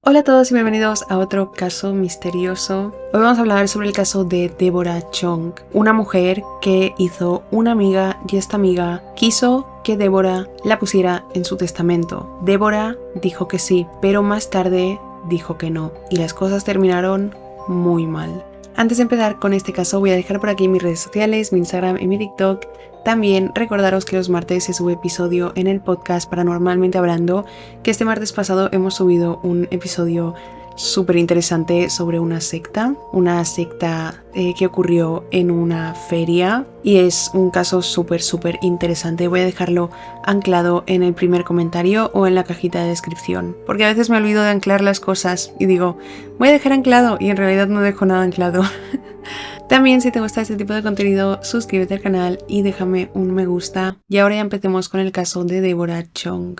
Hola a todos y bienvenidos a otro caso misterioso. Hoy vamos a hablar sobre el caso de Deborah Chong, una mujer que hizo una amiga y esta amiga quiso que Deborah la pusiera en su testamento. Deborah dijo que sí, pero más tarde dijo que no y las cosas terminaron muy mal. Antes de empezar con este caso voy a dejar por aquí mis redes sociales, mi Instagram y mi TikTok. También recordaros que los martes se sube episodio en el podcast Paranormalmente Hablando, que este martes pasado hemos subido un episodio súper interesante sobre una secta que ocurrió en una feria y es un caso súper interesante. Voy a dejarlo anclado en el primer comentario o en la cajita de descripción, porque a veces me olvido de anclar las cosas y digo, voy a dejar anclado y en realidad no dejo nada anclado. También si te gusta este tipo de contenido, suscríbete al canal y déjame un me gusta. Y ahora ya empecemos con el caso de Deborah Chong.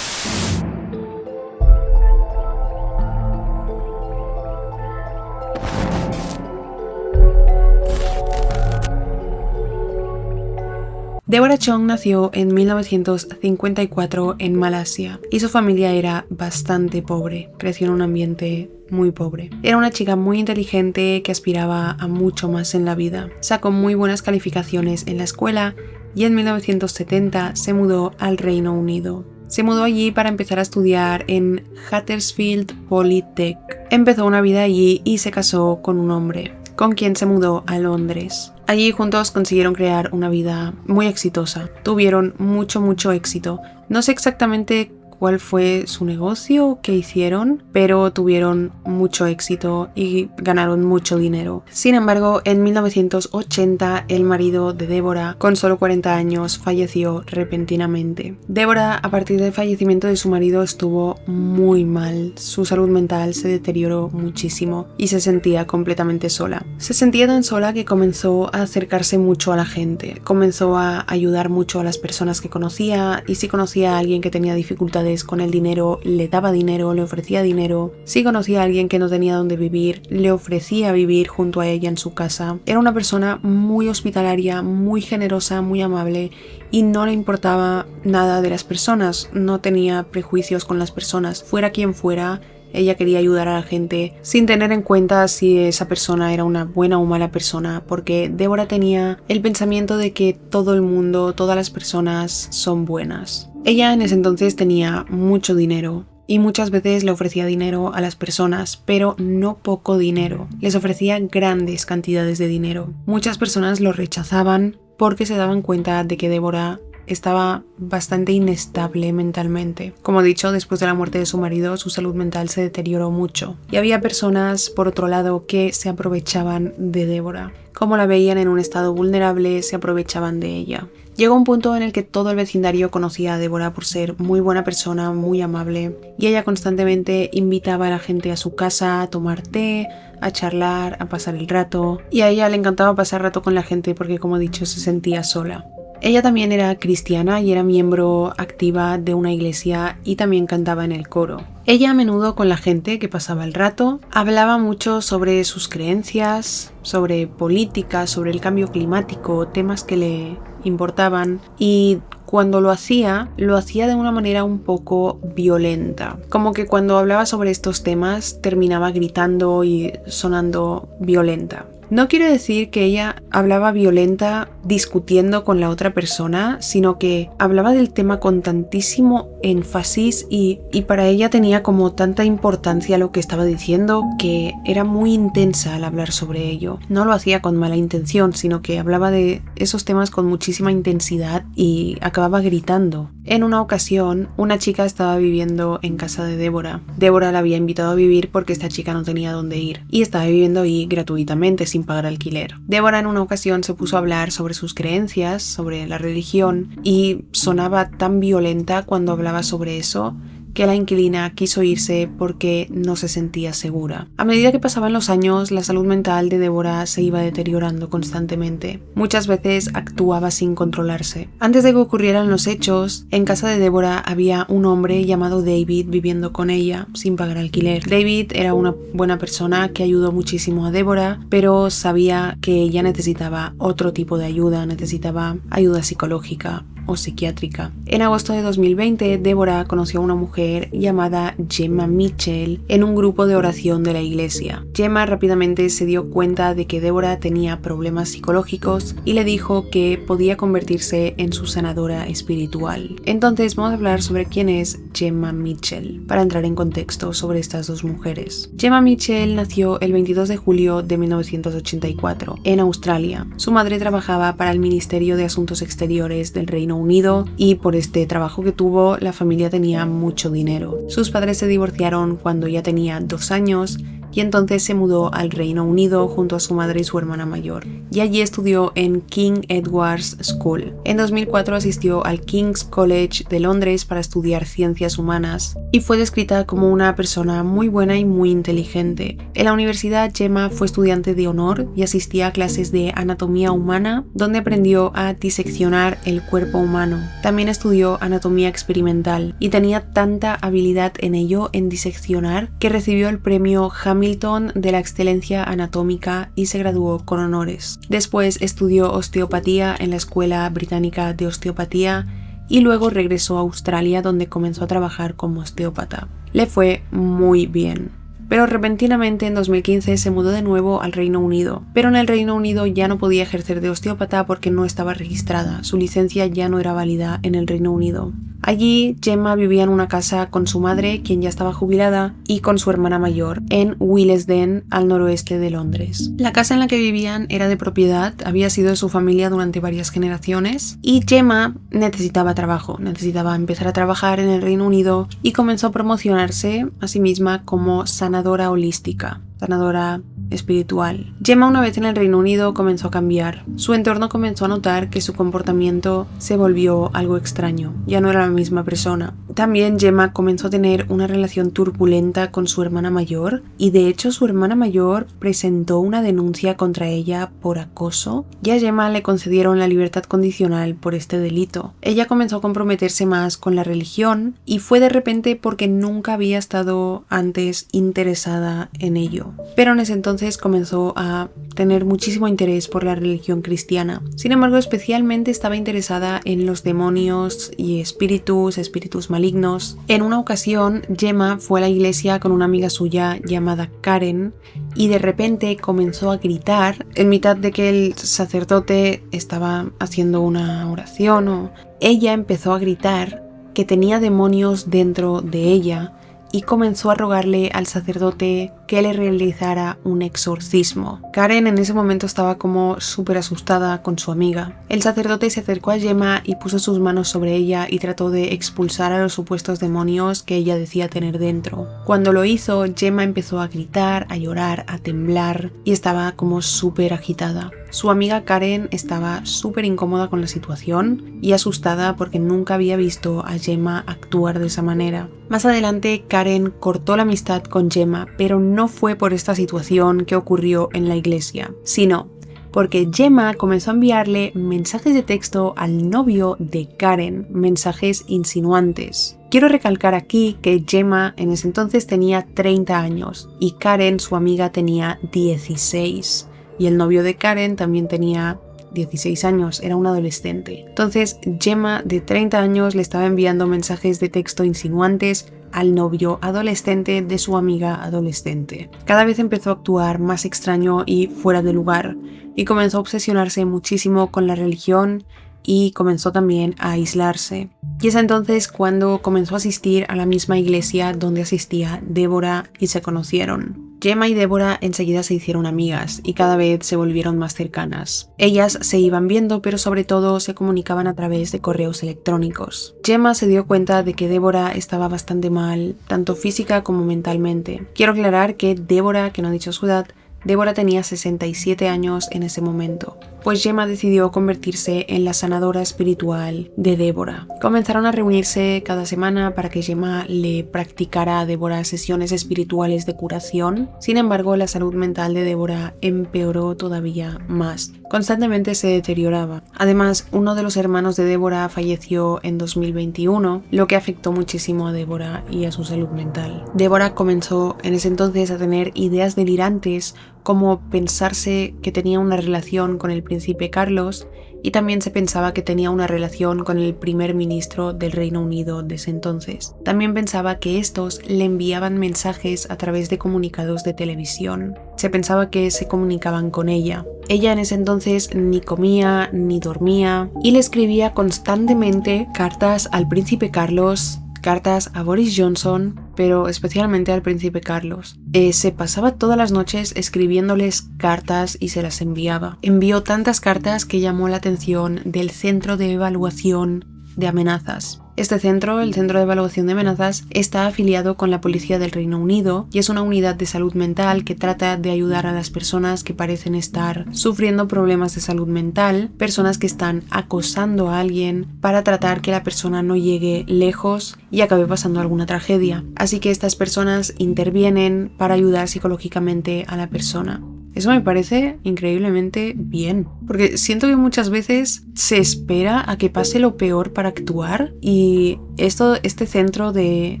Deborah Chong nació en 1954 en Malasia y su familia era bastante pobre. Creció en un ambiente muy pobre. Era una chica muy inteligente que aspiraba a mucho más en la vida. Sacó muy buenas calificaciones en la escuela y en 1970 se mudó al Reino Unido. Se mudó allí para empezar a estudiar en Huddersfield Polytech. Empezó una vida allí y se casó con un hombre, con quien se mudó a Londres. Allí juntos consiguieron crear una vida muy exitosa. Tuvieron mucho éxito. No sé exactamente cuál fue su negocio que hicieron, pero tuvieron mucho éxito y ganaron mucho dinero. Sin embargo, en 1980 el marido de Deborah, con solo 40 años, falleció repentinamente. Deborah, a partir del fallecimiento de su marido, estuvo muy mal. Su salud mental se deterioró muchísimo y se sentía completamente sola. Se sentía tan sola que comenzó a acercarse mucho a la gente. Comenzó a ayudar mucho a las personas que conocía y si conocía a alguien que tenía dificultades con el dinero, le daba dinero, le ofrecía dinero. Si conocía a alguien que no tenía dónde vivir, le ofrecía vivir junto a ella en su casa. Era una persona muy hospitalaria, muy generosa, muy amable y no le importaba nada de las personas. No tenía prejuicios con las personas, fuera quien fuera. Ella quería ayudar a la gente sin tener en cuenta si esa persona era una buena o mala persona, porque Deborah tenía el pensamiento de que todo el mundo, todas las personas son buenas. Ella en ese entonces tenía mucho dinero y muchas veces le ofrecía dinero a las personas, pero no poco dinero. Les ofrecía grandes cantidades de dinero. Muchas personas lo rechazaban porque se daban cuenta de que Deborah estaba bastante inestable mentalmente. Como he dicho, después de la muerte de su marido, su salud mental se deterioró mucho. Y había personas, por otro lado, que se aprovechaban de Deborah. Como la veían en un estado vulnerable, se aprovechaban de ella. Llegó un punto en el que todo el vecindario conocía a Deborah por ser muy buena persona, muy amable. Y ella constantemente invitaba a la gente a su casa a tomar té, a charlar, a pasar el rato. Y a ella le encantaba pasar rato con la gente porque, como he dicho, se sentía sola. Ella también era cristiana y era miembro activa de una iglesia y también cantaba en el coro. Ella a menudo con la gente que pasaba el rato hablaba mucho sobre sus creencias, sobre política, sobre el cambio climático, temas que le importaban y cuando lo hacía de una manera un poco violenta. Como que cuando hablaba sobre estos temas terminaba gritando y sonando violenta. No quiero decir que ella hablaba violenta discutiendo con la otra persona, sino que hablaba del tema con tantísimo énfasis y para ella tenía como tanta importancia lo que estaba diciendo que era muy intensa al hablar sobre ello. No lo hacía con mala intención, sino que hablaba de esos temas con muchísima intensidad y acababa gritando. En una ocasión, una chica estaba viviendo en casa de Deborah. Deborah la había invitado a vivir porque esta chica no tenía dónde ir y estaba viviendo ahí gratuitamente sin pagar alquiler. Deborah en una ocasión se puso a hablar sobre sus creencias, sobre la religión y sonaba tan violenta cuando hablaba sobre eso que la inquilina quiso irse porque no se sentía segura. A medida que pasaban los años, la salud mental de Deborah se iba deteriorando constantemente. Muchas veces actuaba sin controlarse. Antes de que ocurrieran los hechos, en casa de Deborah había un hombre llamado David viviendo con ella sin pagar alquiler. David era una buena persona que ayudó muchísimo a Deborah, pero sabía que ella necesitaba otro tipo de ayuda, necesitaba ayuda psicológica. o psiquiátrica. En agosto de 2020, Deborah conoció a una mujer llamada Gemma Mitchell en un grupo de oración de la iglesia. Gemma rápidamente se dio cuenta de que Deborah tenía problemas psicológicos y le dijo que podía convertirse en su sanadora espiritual. Entonces vamos a hablar sobre quién es Gemma Mitchell, para entrar en contexto sobre estas dos mujeres. Gemma Mitchell nació el 22 de julio de 1984 en Australia. Su madre trabajaba para el Ministerio de Asuntos Exteriores del Reino Unido y por este trabajo que tuvo, la familia tenía mucho dinero. Sus padres se divorciaron cuando ya tenía 2 años y entonces se mudó al Reino Unido junto a su madre y su hermana mayor. Y allí estudió en King Edward's School. En 2004 asistió al King's College de Londres para estudiar ciencias humanas y fue descrita como una persona muy buena y muy inteligente. En la universidad, Gemma fue estudiante de honor y asistía a clases de anatomía humana, donde aprendió a diseccionar el cuerpo humano. También estudió anatomía experimental y tenía tanta habilidad en ello, en diseccionar, que recibió el premio Hamilton de la excelencia anatómica y se graduó con honores. Después estudió osteopatía en la Escuela Británica de Osteopatía y luego regresó a Australia, donde comenzó a trabajar como osteópata. Le fue muy bien. Pero repentinamente en 2015 se mudó de nuevo al Reino Unido. Pero en el Reino Unido ya no podía ejercer de osteópata porque no estaba registrada. Su licencia ya no era válida en el Reino Unido. Allí, Gemma vivía en una casa con su madre, quien ya estaba jubilada, y con su hermana mayor, en Willesden, al noroeste de Londres. La casa en la que vivían era de propiedad, había sido de su familia durante varias generaciones, y Gemma necesitaba trabajo, necesitaba empezar a trabajar en el Reino Unido y comenzó a promocionarse a sí misma como sanadora holística, sanadora espiritual. Gemma, una vez en el Reino Unido, comenzó a cambiar. Su entorno comenzó a notar que su comportamiento se volvió algo extraño, ya no era la misma persona. También Gemma comenzó a tener una relación turbulenta con su hermana mayor y de hecho su hermana mayor presentó una denuncia contra ella por acoso y a Gemma le concedieron la libertad condicional por este delito. Ella comenzó a comprometerse más con la religión y fue de repente porque nunca había estado antes interesada en ello. Pero en ese entonces comenzó a tener muchísimo interés por la religión cristiana. Sin embargo, especialmente estaba interesada en los demonios y espíritus malignos. En una ocasión, Gemma fue a la iglesia con una amiga suya llamada Karen y de repente comenzó a gritar en mitad de que el sacerdote estaba haciendo una oración. Ella empezó a gritar que tenía demonios dentro de ella y comenzó a rogarle al sacerdote que le realizara un exorcismo. Karen en ese momento estaba como súper asustada con su amiga. El sacerdote se acercó a Gemma y puso sus manos sobre ella y trató de expulsar a los supuestos demonios que ella decía tener dentro. Cuando lo hizo, Gemma empezó a gritar, a llorar, a temblar y estaba como súper agitada. Su amiga Karen estaba súper incómoda con la situación y asustada porque nunca había visto a Gemma actuar de esa manera. Más adelante, Karen cortó la amistad con Gemma, pero no fue por esta situación que ocurrió en la iglesia, sino porque Gemma comenzó a enviarle mensajes de texto al novio de Karen, mensajes insinuantes. Quiero recalcar aquí que Gemma en ese entonces tenía 30 años y Karen, su amiga, tenía 16. Y el novio de Karen también tenía 16 años, era un adolescente. Entonces Gemma, de 30 años, le estaba enviando mensajes de texto insinuantes al novio adolescente de su amiga adolescente. Cada vez empezó a actuar más extraño y fuera de lugar, y comenzó a obsesionarse muchísimo con la religión y comenzó también a aislarse. Y es entonces cuando comenzó a asistir a la misma iglesia donde asistía Deborah y se conocieron. Gemma y Deborah enseguida se hicieron amigas y cada vez se volvieron más cercanas. Ellas se iban viendo, pero sobre todo se comunicaban a través de correos electrónicos. Gemma se dio cuenta de que Deborah estaba bastante mal, tanto física como mentalmente. Quiero aclarar que Deborah, que no ha dicho su edad, Deborah tenía 67 años en ese momento, pues Gemma decidió convertirse en la sanadora espiritual de Deborah. Comenzaron a reunirse cada semana para que Gemma le practicara a Deborah sesiones espirituales de curación. Sin embargo, la salud mental de Deborah empeoró todavía más. Constantemente se deterioraba. Además, uno de los hermanos de Deborah falleció en 2021, lo que afectó muchísimo a Deborah y a su salud mental. Deborah comenzó en ese entonces a tener ideas delirantes como pensarse que tenía una relación con el príncipe Carlos, y también se pensaba que tenía una relación con el primer ministro del Reino Unido de ese entonces. También pensaba que estos le enviaban mensajes a través de comunicados de televisión. Se pensaba que se comunicaban con ella. Ella en ese entonces ni comía ni dormía y le escribía constantemente cartas al príncipe Carlos, cartas a Boris Johnson, pero especialmente al príncipe Carlos. Se pasaba todas las noches escribiéndoles cartas y se las enviaba. Envió tantas cartas que llamó la atención del Centro de Evaluación de Amenazas. Este centro, el Centro de Evaluación de Amenazas, está afiliado con la Policía del Reino Unido y es una unidad de salud mental que trata de ayudar a las personas que parecen estar sufriendo problemas de salud mental, personas que están acosando a alguien para tratar que la persona no llegue lejos y acabe pasando alguna tragedia. Así que estas personas intervienen para ayudar psicológicamente a la persona. Eso me parece increíblemente bien, porque siento que muchas veces se espera a que pase lo peor para actuar y este centro de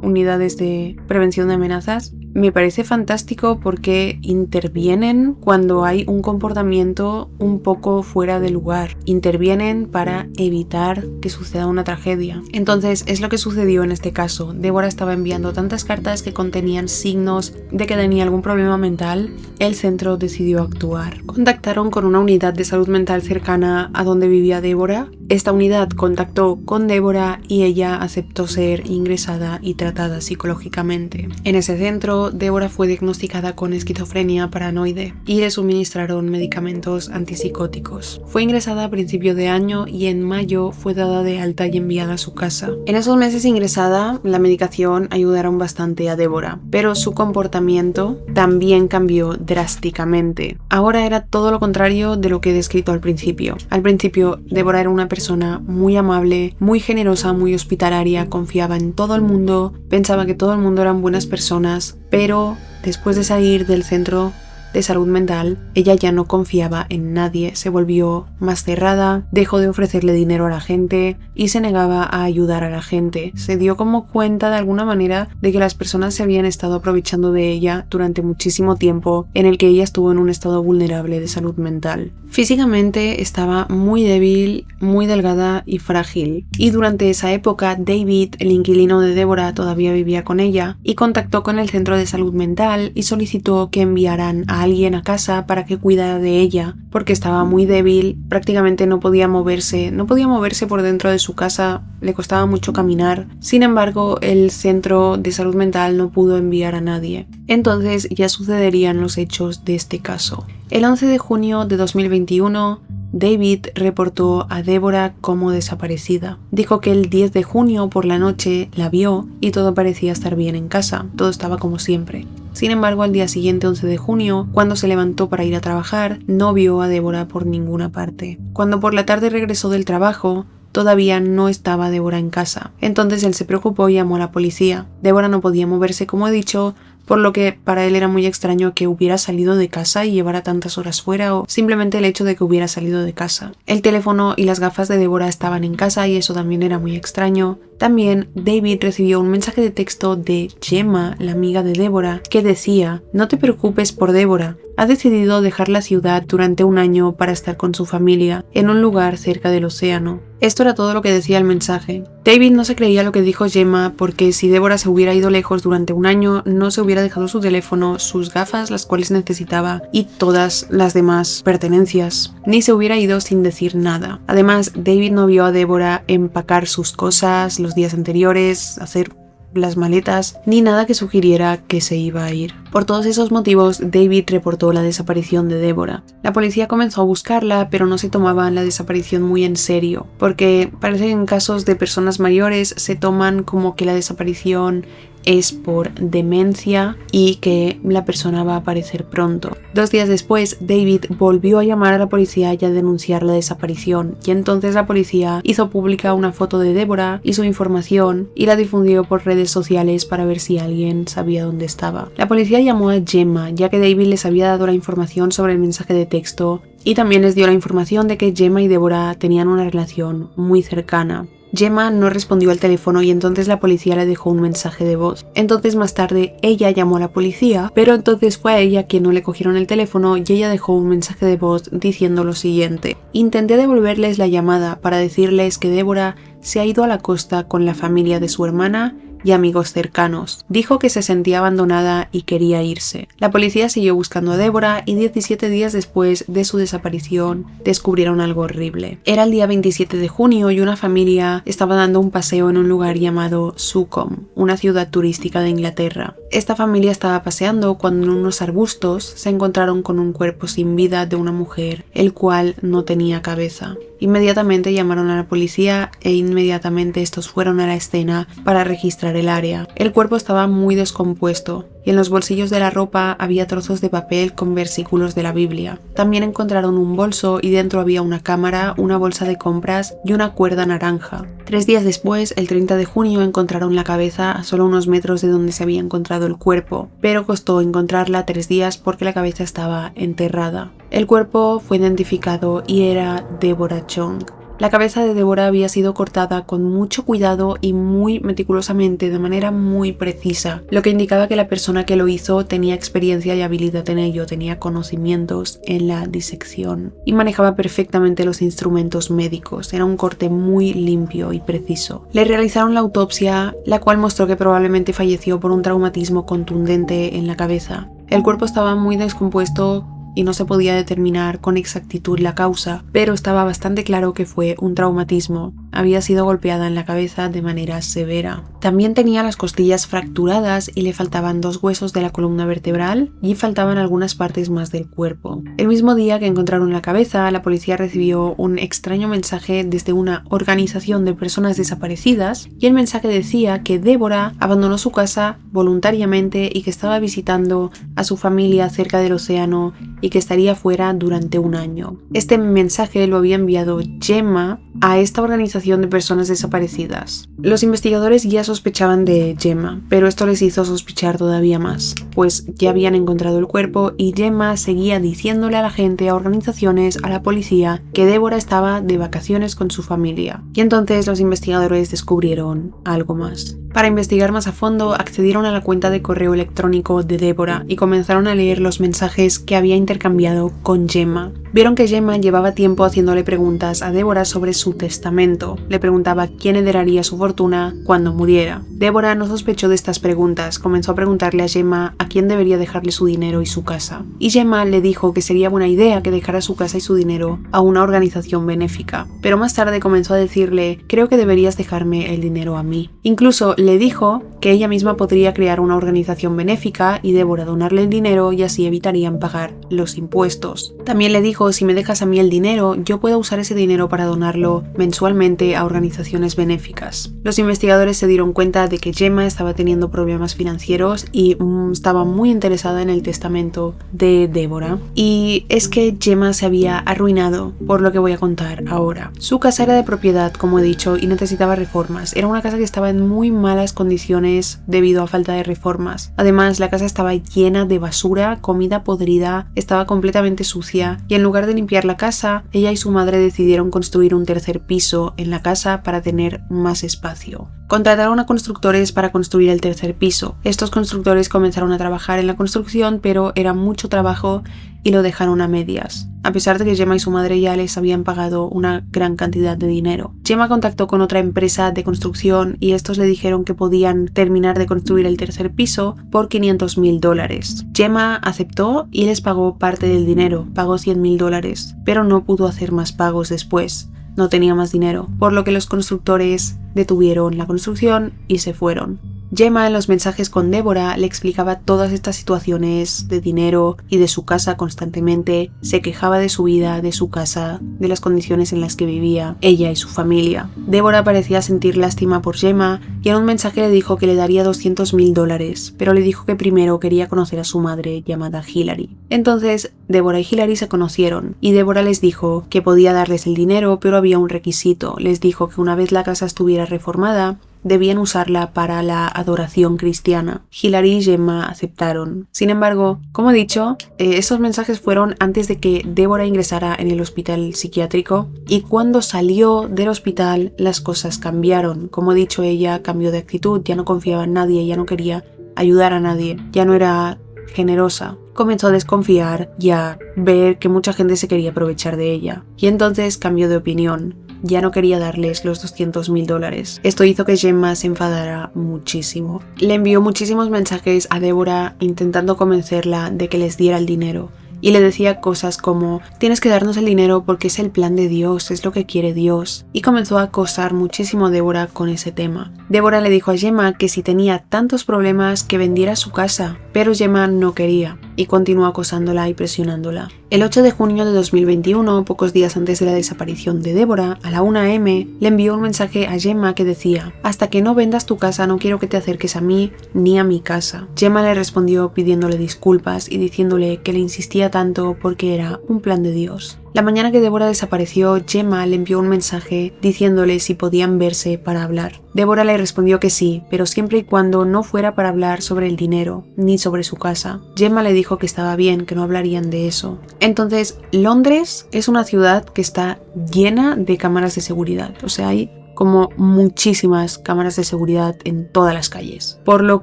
unidades de prevención de amenazas me parece fantástico porque intervienen cuando hay un comportamiento un poco fuera de lugar. Intervienen para evitar que suceda una tragedia. Entonces es lo que sucedió en este caso. Débora estaba enviando tantas cartas que contenían signos de que tenía algún problema mental. El centro decidió actuar. Contactaron con una unidad de salud mental cercana a donde vivía Débora. Esta unidad contactó con Débora y ella aceptó ser ingresada y tratada psicológicamente. En ese centro, Débora fue diagnosticada con esquizofrenia paranoide y le suministraron medicamentos antipsicóticos. Fue ingresada a principio de año y en mayo fue dada de alta y enviada a su casa. En esos meses ingresada, la medicación ayudaron bastante a Débora, pero su comportamiento también cambió drásticamente. Ahora era todo lo contrario de lo que he descrito al principio. Al principio, Débora era una persona muy amable, muy generosa, muy hospitalaria, confiaba en todo el mundo, pensaba que todo el mundo eran buenas personas, pero después de salir del centro de salud mental, ella ya no confiaba en nadie, se volvió más cerrada, dejó de ofrecerle dinero a la gente y se negaba a ayudar a la gente. Se dio como cuenta de alguna manera de que las personas se habían estado aprovechando de ella durante muchísimo tiempo en el que ella estuvo en un estado vulnerable de salud mental. Físicamente estaba muy débil, muy delgada y frágil, y durante esa época David, el inquilino de Débora, todavía vivía con ella y contactó con el centro de salud mental y solicitó que enviaran a alguien a casa para que cuidara de ella porque estaba muy débil, prácticamente no podía moverse por dentro de su casa, le costaba mucho caminar. Sin embargo, el centro de salud mental no pudo enviar a nadie. Entonces ya sucederían los hechos de este caso. El 11 de junio de 2021, David reportó a Débora como desaparecida. Dijo que el 10 de junio por la noche la vio y todo parecía estar bien en casa, todo estaba como siempre. Sin embargo, al día siguiente, 11 de junio, cuando se levantó para ir a trabajar, no vio a Débora por ninguna parte. Cuando por la tarde regresó del trabajo, todavía no estaba Débora en casa. Entonces él se preocupó y llamó a la policía. Débora no podía moverse, como he dicho, por lo que para él era muy extraño que hubiera salido de casa y llevara tantas horas fuera, o simplemente el hecho de que hubiera salido de casa. El teléfono y las gafas de Débora estaban en casa y eso también era muy extraño. También David recibió un mensaje de texto de Gemma, la amiga de Débora, que decía: "No te preocupes por Débora, ha decidido dejar la ciudad durante un año para estar con su familia en un lugar cerca del océano". Esto era todo lo que decía el mensaje. David no se creía lo que dijo Gemma porque si Débora se hubiera ido lejos durante un año, no se hubiera dejado su teléfono, sus gafas, las cuales necesitaba, y todas las demás pertenencias, ni se hubiera ido sin decir nada. Además, David no vio a Débora empacar sus cosas los días anteriores, hacer las maletas, ni nada que sugiriera que se iba a ir. Por todos esos motivos, David reportó la desaparición de Débora. La policía comenzó a buscarla, pero no se tomaba la desaparición muy en serio, porque parece que en casos de personas mayores se toman como que la desaparición es por demencia y que la persona va a aparecer pronto. 2 días después, David volvió a llamar a la policía y a denunciar la desaparición, y entonces la policía hizo pública una foto de Débora y su información y la difundió por redes sociales para ver si alguien sabía dónde estaba. La policía llamó a Gemma, ya que David les había dado la información sobre el mensaje de texto y también les dio la información de que Gemma y Débora tenían una relación muy cercana. Gemma no respondió al teléfono y entonces la policía le dejó un mensaje de voz. Entonces más tarde ella llamó a la policía, pero entonces fue a ella quien no le cogieron el teléfono y ella dejó un mensaje de voz diciendo lo siguiente: intenté devolverles la llamada para decirles que Deborah se ha ido a la costa con la familia de su hermana y amigos cercanos. Dijo que se sentía abandonada y quería irse. La policía siguió buscando a Deborah y 17 días después de su desaparición descubrieron algo horrible. Era el día 27 de junio y una familia estaba dando un paseo en un lugar llamado Succombe, una ciudad turística de Inglaterra. Esta familia estaba paseando cuando en unos arbustos se encontraron con un cuerpo sin vida de una mujer, el cual no tenía cabeza. Inmediatamente llamaron a la policía e inmediatamente estos fueron a la escena para registrar el área. El cuerpo estaba muy descompuesto y en los bolsillos de la ropa había trozos de papel con versículos de la Biblia. También encontraron un bolso y dentro había una cámara, una bolsa de compras y una cuerda naranja. 3 días después, el 30 de junio, encontraron la cabeza a solo unos metros de donde se había encontrado el cuerpo, pero costó encontrarla 3 días porque la cabeza estaba enterrada. El cuerpo fue identificado y era Deborah Chong. La cabeza de Deborah había sido cortada con mucho cuidado y muy meticulosamente, de manera muy precisa, lo que indicaba que la persona que lo hizo tenía experiencia y habilidad en ello, tenía conocimientos en la disección y manejaba perfectamente los instrumentos médicos. Era un corte muy limpio y preciso. Le realizaron la autopsia, la cual mostró que probablemente falleció por un traumatismo contundente en la cabeza. El cuerpo estaba muy descompuesto y no se podía determinar con exactitud la causa, pero estaba bastante claro que fue un traumatismo. Había sido golpeada en la cabeza de manera severa. También tenía las costillas fracturadas y le faltaban 2 huesos de la columna vertebral y faltaban algunas partes más del cuerpo. El mismo día que encontraron la cabeza, la policía recibió un extraño mensaje desde una organización de personas desaparecidas y el mensaje decía que Deborah abandonó su casa voluntariamente y que estaba visitando a su familia cerca del océano y que estaría fuera durante 1 año. Este mensaje lo había enviado Gemma a esta organización de personas desaparecidas. Los investigadores ya sospechaban de Gemma, pero esto les hizo sospechar todavía más, pues ya habían encontrado el cuerpo y Gemma seguía diciéndole a la gente, a organizaciones, a la policía, que Deborah estaba de vacaciones con su familia. Y entonces los investigadores descubrieron algo más. Para investigar más a fondo, accedieron a la cuenta de correo electrónico de Deborah y comenzaron a leer los mensajes que había intercambiado con Gemma. Vieron que Gemma llevaba tiempo haciéndole preguntas a Deborah sobre su testamento. Le preguntaba quién heredaría su fortuna cuando muriera. Deborah no sospechó de estas preguntas. Comenzó a preguntarle a Gemma a quién debería dejarle su dinero y su casa. Y Gemma le dijo que sería buena idea que dejara su casa y su dinero a una organización benéfica. Pero más tarde comenzó a decirle: creo que deberías dejarme el dinero a mí. Incluso le dijo que ella misma podría crear una organización benéfica y Deborah donarle el dinero y así evitarían pagar los impuestos. También le dijo: si me dejas a mí el dinero, yo puedo usar ese dinero para donarlo mensualmente a organizaciones benéficas. Los investigadores se dieron cuenta de que Gemma estaba teniendo problemas financieros y estaba muy interesada en el testamento de Deborah. Y es que Gemma se había arruinado por lo que voy a contar ahora. Su casa era de propiedad, como he dicho, y necesitaba reformas. Era una casa que estaba en muy malas condiciones debido a falta de reformas. Además, la casa estaba llena de basura, comida podrida, estaba completamente sucia y en lugar de limpiar la casa, ella y su madre decidieron construir un 3er piso en la casa para tener más espacio. Contrataron a constructores para construir el 3er piso. Estos constructores comenzaron a trabajar en la construcción, pero era mucho trabajo y lo dejaron a medias, a pesar de que Gemma y su madre ya les habían pagado una gran cantidad de dinero. Gemma contactó con otra empresa de construcción y estos le dijeron que podían terminar de construir el 3er piso por $500,000. Gemma aceptó y les pagó parte del dinero, pagó $100,000, pero no pudo hacer más pagos después. No tenía más dinero, por lo que los constructores detuvieron la construcción y se fueron. Gemma en los mensajes con Deborah le explicaba todas estas situaciones de dinero y de su casa constantemente, se quejaba de su vida, de su casa, de las condiciones en las que vivía ella y su familia. Deborah parecía sentir lástima por Gemma y en un mensaje le dijo que le daría $200,000, pero le dijo que primero quería conocer a su madre llamada Hilary. Entonces Deborah y Hilary se conocieron y Deborah les dijo que podía darles el dinero, pero había un requisito. Les dijo que una vez la casa estuviera reformada, debían usarla para la adoración cristiana. Hilary y Gemma aceptaron. Sin embargo, como he dicho, esos mensajes fueron antes de que Deborah ingresara en el hospital psiquiátrico, y cuando salió del hospital las cosas cambiaron. Como he dicho, ella cambió de actitud, ya no confiaba en nadie, ya no quería ayudar a nadie, ya no era generosa. Comenzó a desconfiar y a ver que mucha gente se quería aprovechar de ella. Y entonces cambió de opinión. Ya no quería darles los $200,000. Esto hizo que Gemma se enfadara muchísimo. Le envió muchísimos mensajes a Deborah intentando convencerla de que les diera el dinero. Y le decía cosas como: tienes que darnos el dinero porque es el plan de Dios, es lo que quiere Dios. Y comenzó a acosar muchísimo a Deborah con ese tema. Deborah le dijo a Gemma que si tenía tantos problemas que vendiera su casa, pero Gemma no quería y continuó acosándola y presionándola. El 8 de junio de 2021, pocos días antes de la desaparición de Deborah, a la 1 a.m., le envió un mensaje a Gemma que decía: hasta que no vendas tu casa no quiero que te acerques a mí ni a mi casa. Gemma le respondió pidiéndole disculpas y diciéndole que le insistía tanto porque era un plan de Dios. La mañana que Deborah desapareció, Gemma le envió un mensaje diciéndole si podían verse para hablar. Deborah le respondió que sí, pero siempre y cuando no fuera para hablar sobre el dinero ni sobre su casa. Gemma le dijo que estaba bien, que no hablarían de eso. Entonces, Londres es una ciudad que está llena de cámaras de seguridad. O sea, hay como muchísimas cámaras de seguridad en todas las calles. Por lo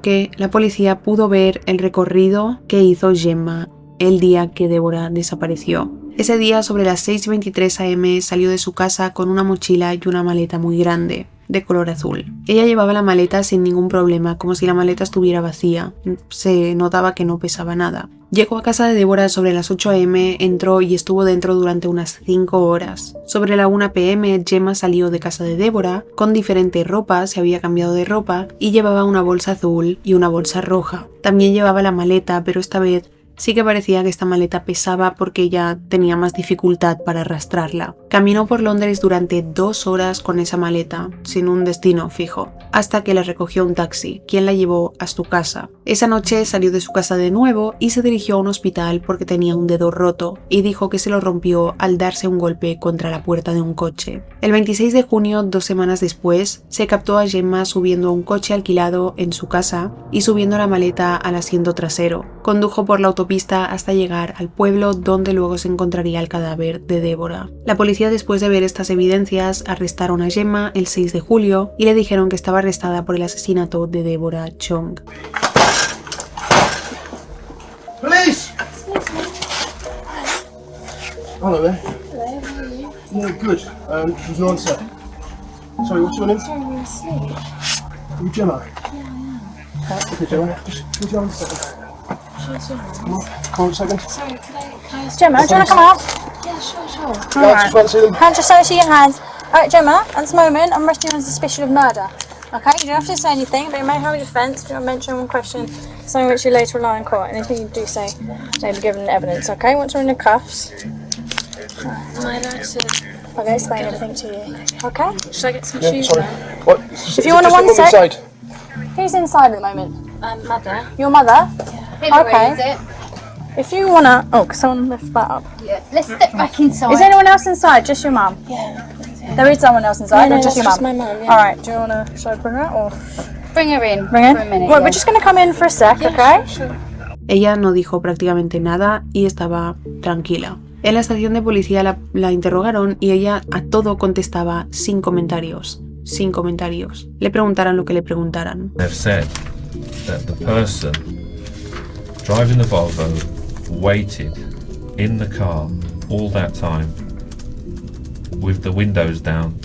que la policía pudo ver el recorrido que hizo Gemma el día que Deborah desapareció. Ese día, sobre las 6:23 am, salió de su casa con una mochila y una maleta muy grande, de color azul. Ella llevaba la maleta sin ningún problema, como si la maleta estuviera vacía. Se notaba que no pesaba nada. Llegó a casa de Deborah sobre las 8 am, entró y estuvo dentro durante unas 5 horas. Sobre la 1 p.m, Gemma salió de casa de Deborah con diferente ropa, se había cambiado de ropa y llevaba una bolsa azul y una bolsa roja. También llevaba la maleta, pero esta vez sí que parecía que esta maleta pesaba porque ella tenía más dificultad para arrastrarla. Caminó por Londres durante 2 horas con esa maleta, sin un destino fijo, hasta que la recogió un taxi, quien la llevó a su casa. Esa noche salió de su casa de nuevo y se dirigió a un hospital porque tenía un dedo roto, y dijo que se lo rompió al darse un golpe contra la puerta de un coche. El 26 de junio, 2 semanas después, se captó a Gemma subiendo a un coche alquilado en su casa y subiendo la maleta al asiento trasero. Condujo por la autopista hasta llegar al pueblo donde luego se encontraría el cadáver de Deborah. La policía, después de ver estas evidencias, arrestaron a Gemma el 6 de julio y le dijeron que estaba arrestada por el asesinato de Deborah Chong. Police! Hello there. Hello, how are you? Yeah, good. There's no answer. Sorry, what's your name? Sorry, I'm asleep. Are you Gemma? Yeah, I am. Okay, Gemma. Just put your hand a second. Sure, Come on, come on a second. Sorry, can I ask Gemma, do you want to come up? Yeah, sure. Yeah, just want to see them. Hand, just see your hands. Alright, Gemma, at this moment, I'm arresting you on suspicion of murder. Okay, you don't have to say anything, but you may have a defence. Do not mention one question, something which you later rely in court. Anything you do say may be given evidence, okay? Once we're in the cuffs, Am I allowed to... I'll go explain everything to you. Okay? Should I get some Yeah, shoes sorry. on? What? If you want to one sec. inside. Who's inside at the moment? Mother. Your mother? Okay. Is it? If you want to... Oh, can someone lift that up? Yeah. Let's step back inside. Is anyone else inside? Just your mum? Yeah. There is someone else inside, No, or just that's your just mum? my mum, yeah. Alright, do you want to... Should I bring her out, or... Bring her in. Bring in? For a minute. Well, yeah. we're just going to come in for a sec, okay? Sure. Ella no dijo prácticamente nada y estaba tranquila. En la estación de policía la interrogaron y ella a todo contestaba sin comentarios. Sin comentarios. Le preguntaran lo que le preguntaran. They've said that the person driving the Volvo waited in the car all that time with the windows down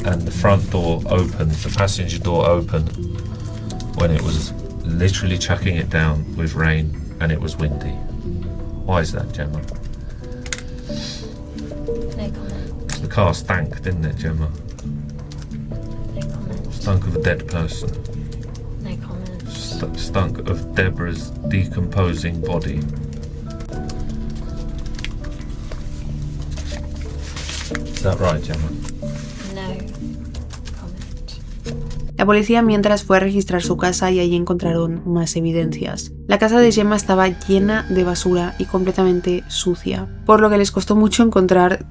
and the front door open, the passenger door open, when it was literally chucking it down with rain and it was windy. Why is that, Gemma? No comment. The car stank, didn't it, Gemma? No comment. Stunk of a dead person. No comment. Stunk of Deborah's decomposing body. Is that right, Gemma? No comment. La policía mientras fue a registrar su casa y allí encontraron más evidencias. La casa de Gemma estaba llena de basura y completamente sucia, por lo que les costó mucho encontrar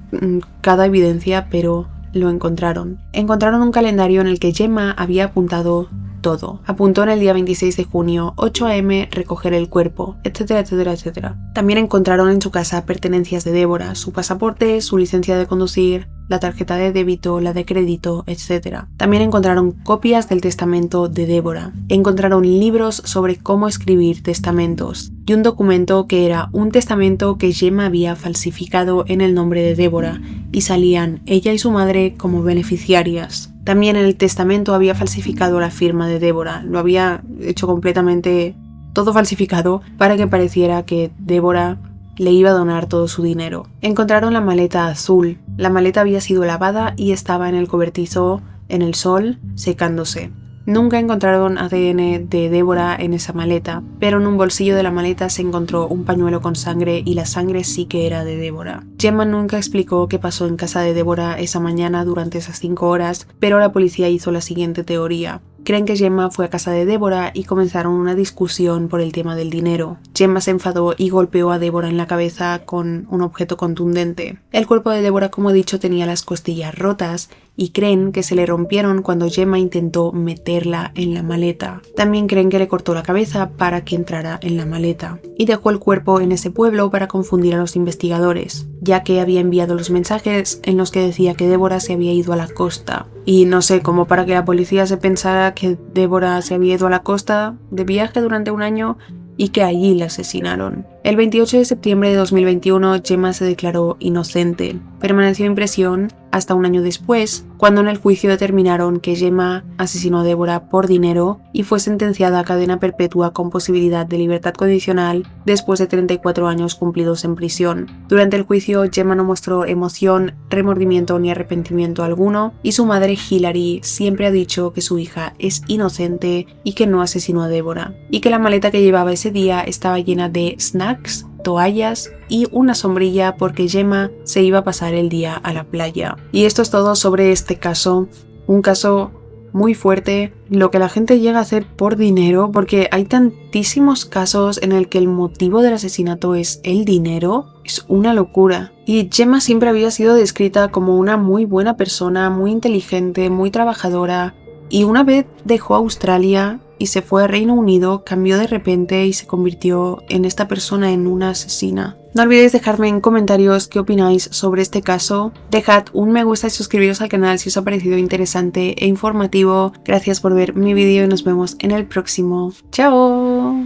cada evidencia, pero lo encontraron. Encontraron un calendario en el que Gemma había apuntado todo. Apuntó en el día 26 de junio, 8 am, recoger el cuerpo, etcétera, etcétera, etcétera. También encontraron en su casa pertenencias de Deborah, su pasaporte, su licencia de conducir, la tarjeta de débito, la de crédito, etc. También encontraron copias del testamento de Deborah. Encontraron libros sobre cómo escribir testamentos y un documento que era un testamento que Gemma había falsificado en el nombre de Deborah y salían ella y su madre como beneficiarias. También en el testamento había falsificado la firma de Deborah, lo había hecho completamente todo falsificado para que pareciera que Deborah le iba a donar todo su dinero. Encontraron la maleta azul. La maleta había sido lavada y estaba en el cobertizo en el sol secándose. Nunca encontraron ADN de Deborah en esa maleta, pero en un bolsillo de la maleta se encontró un pañuelo con sangre y la sangre sí que era de Deborah. Gemma nunca explicó qué pasó en casa de Deborah esa mañana durante esas 5 horas, pero la policía hizo la siguiente teoría. Creen que Gemma fue a casa de Deborah y comenzaron una discusión por el tema del dinero. Gemma se enfadó y golpeó a Deborah en la cabeza con un objeto contundente. El cuerpo de Deborah, como he dicho, tenía las costillas rotas y creen que se le rompieron cuando Gemma intentó meterla en la maleta. También creen que le cortó la cabeza para que entrara en la maleta y dejó el cuerpo en ese pueblo para confundir a los investigadores, ya que había enviado los mensajes en los que decía que Deborah se había ido a la costa. Y no sé, como para que la policía se pensara que Deborah se había ido a la costa de viaje durante un año y que allí la asesinaron. El 28 de septiembre de 2021, Gemma se declaró inocente. Permaneció en prisión hasta un año después, cuando en el juicio determinaron que Gemma asesinó a Deborah por dinero y fue sentenciada a cadena perpetua con posibilidad de libertad condicional después de 34 años cumplidos en prisión. Durante el juicio, Gemma no mostró emoción, remordimiento ni arrepentimiento alguno, y su madre Hilary siempre ha dicho que su hija es inocente y que no asesinó a Deborah, y que la maleta que llevaba ese día estaba llena de snacks, toallas y una sombrilla porque Gemma se iba a pasar el día a la playa. Y esto es todo sobre este caso, un caso muy fuerte, lo que la gente llega a hacer por dinero, porque hay tantísimos casos en el que el motivo del asesinato es el dinero, es una locura. Y Gemma siempre había sido descrita como una muy buena persona, muy inteligente, muy trabajadora, y una vez dejó Australia y se fue a Reino Unido, cambió de repente y se convirtió en esta persona, en una asesina. No olvidéis dejarme en comentarios qué opináis sobre este caso. Dejad un me gusta y suscribiros al canal si os ha parecido interesante e informativo. Gracias por ver mi vídeo y nos vemos en el próximo. ¡Chao!